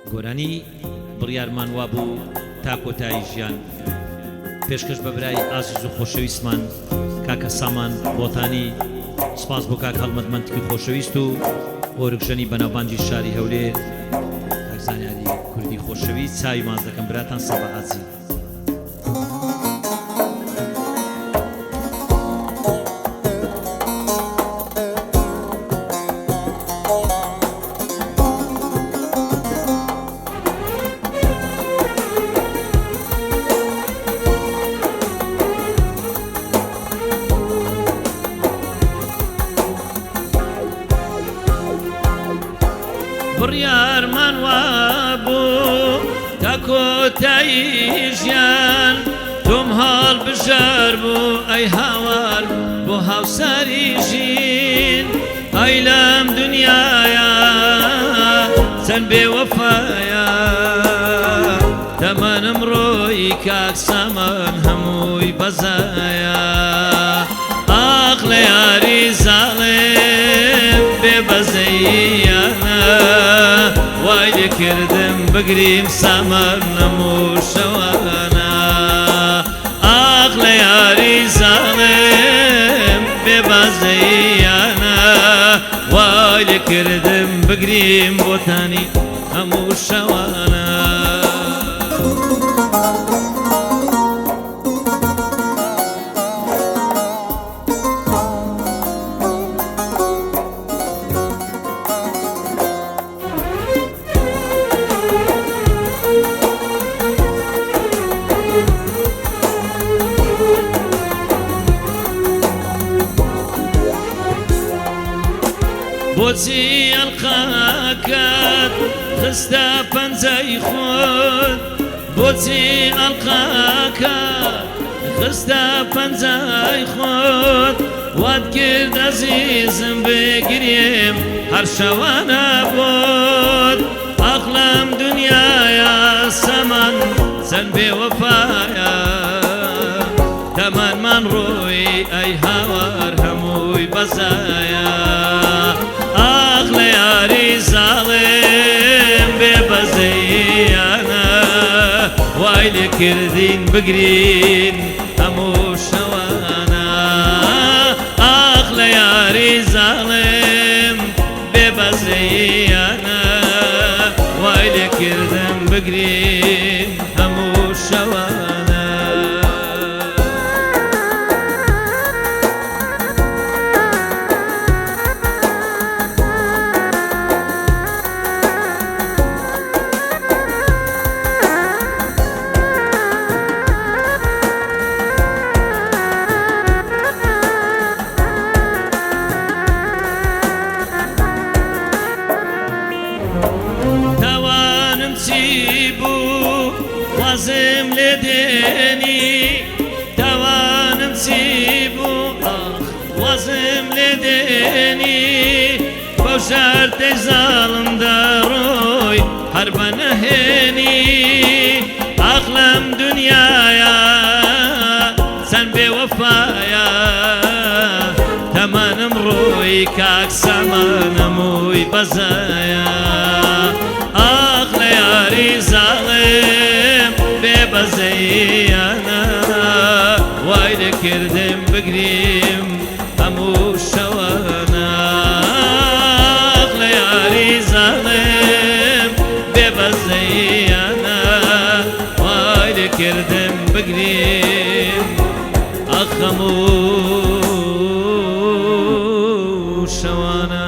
گۆرانی بڕیارمان وابوو تا کۆتایی ژیان پێشکەش بە برای ئازیز و خۆشەویستمان کاکە سامان بۆتانی سپاس بۆ کاک هەڵمەتمەندکی خۆشەویست و ئۆرگژەنی بەناوبانگی شاری هەولێر کاک زانیاری کوردی خۆشەویست چاوی ماز دەکەم براتان سەبەحاتی بڕیارمان وابوو تا کۆتایی ژیان تۆم هەڵ بژار بوو ئەی هاوار بۆ هاوساری ژین ئەی لەم دنیاە چەند بێوەفایە دەمەنم ڕۆی کاک سامان هەمووی بەزایە ئاق لە یاری زاڵێم بێبەزەییانە وای لێکردم بگریم سامان نەموشەوانە ئاق لە یاری زاڵێم بێبەزەییانە وای لێکردم بگریم بۆتانی هەموو شەوانە بۆچی ئەڵقاکات خستە پەنجەی خۆت بۆچی ئەڵقاکات خستە پەنجەی خۆت وات کرد ئەزیزم بگریم هەر شەوانە بۆت ئەقلەم دنیاە سەمان چەند بێوەفایە تەمەنمان ڕۆی ئەی هاوار هەمووی بەزایە ئاق لە یاری زاڵێم بێبەزەییانە وای لێکردین بگرین هەموو شەوانە ئاق لە یاری زاڵێم بێبەزەییانە وای لێکردم بگرین هەموو شەوانە وازم لێ دێنی تاوانم چی بوو وازم لێ دێنی بەو شەرتەی زاڵمدا ڕۆی هەر بە نەهێنی ئاقلەم دنیاە چەند بێوەفایە تەمەنم ڕۆی کاک سامان هەمووی بەزایە ئاق لە یاری زاڵێم بێبەزەییانە وای لێکردم بگریم هەموو شەوانە ئاق لە یاری زاڵێم بێبەزەییانە وای لێکردم بگریم ئەخ هەموو شەوانە